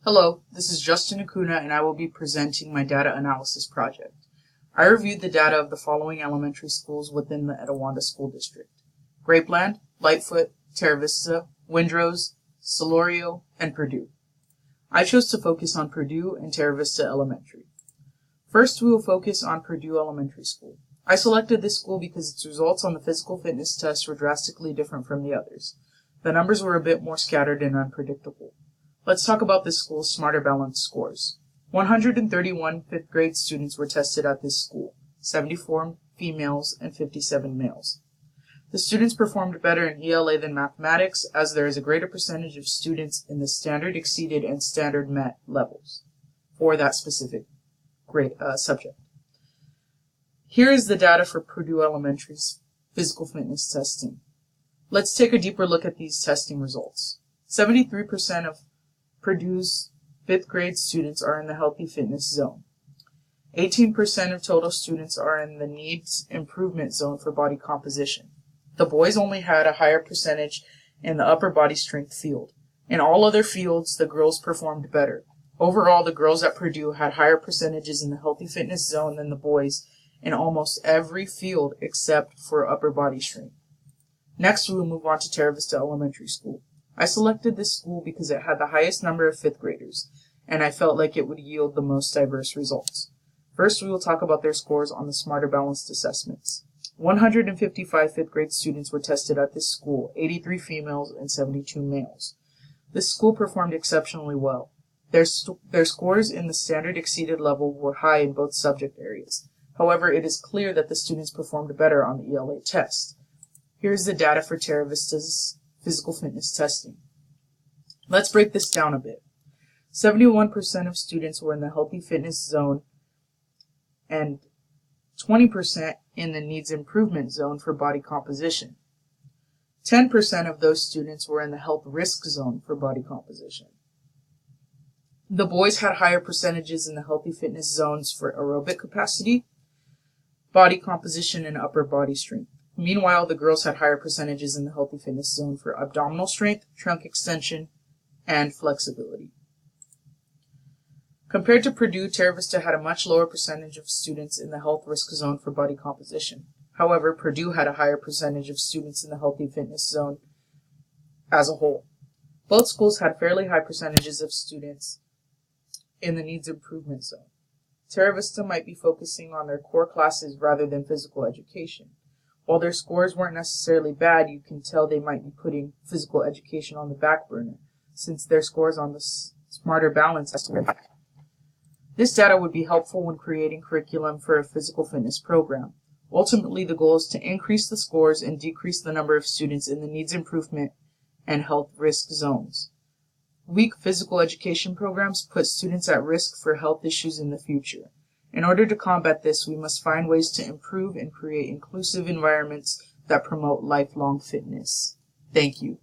Hello, this is Justin Acuna and I will be presenting my data analysis project. I reviewed the data of the following elementary schools within the Etiwanda School District: Grapeland, Lightfoot, Terra Vista, Windrose, Solorio, and Purdue. I chose to focus on Purdue and Terra Vista Elementary. First, we will focus on Purdue Elementary School. I selected this school because its results on the physical fitness test were drastically different from the others. The numbers were a bit more scattered and unpredictable. Let's talk about this school's Smarter Balance scores. 131 fifth grade students were tested at this school, 74 females and 57 males. The students performed better in ELA than mathematics, as there is a greater percentage of students in the standard exceeded and standard met levels for that specific grade subject. Here is the data for Purdue Elementary's physical fitness testing. Let's take a deeper look at these testing results. 73% of Purdue's fifth grade students are in the healthy fitness zone. 18% of total students are in the needs improvement zone for body composition. The boys only had a higher percentage in the upper body strength field. In all other fields, the girls performed better. Overall, the girls at Purdue had higher percentages in the healthy fitness zone than the boys in almost every field except for upper body strength. Next, we will move on to Terra Vista Elementary School. I selected this school because it had the highest number of fifth graders, and I felt like it would yield the most diverse results. First, we will talk about their scores on the Smarter Balanced assessments. 155 fifth grade students were tested at this school, 83 females and 72 males. This school performed exceptionally well. Their scores in the standard exceeded level were high in both subject areas. However, it is clear that the students performed better on the ELA test. Here's the data for Terra Vista's physical fitness testing. Let's break this down a bit. 71% of students were in the healthy fitness zone and 20% in the needs improvement zone for body composition. 10% of those students were in the health risk zone for body composition. The boys had higher percentages in the healthy fitness zones for aerobic capacity, body composition, and upper body strength. Meanwhile, the girls had higher percentages in the healthy fitness zone for abdominal strength, trunk extension, and flexibility. Compared to Purdue, Terra Vista had a much lower percentage of students in the health risk zone for body composition. However, Purdue had a higher percentage of students in the healthy fitness zone as a whole. Both schools had fairly high percentages of students in the needs improvement zone. Terra Vista might be focusing on their core classes rather than physical education. While their scores weren't necessarily bad, you can tell they might be putting physical education on the back burner, since their scores on the Smarter Balance estimate. This data would be helpful when creating curriculum for a physical fitness program. Ultimately, the goal is to increase the scores and decrease the number of students in the needs improvement and health risk zones. Weak physical education programs put students at risk for health issues in the future. In order to combat this, we must find ways to improve and create inclusive environments that promote lifelong fitness. Thank you.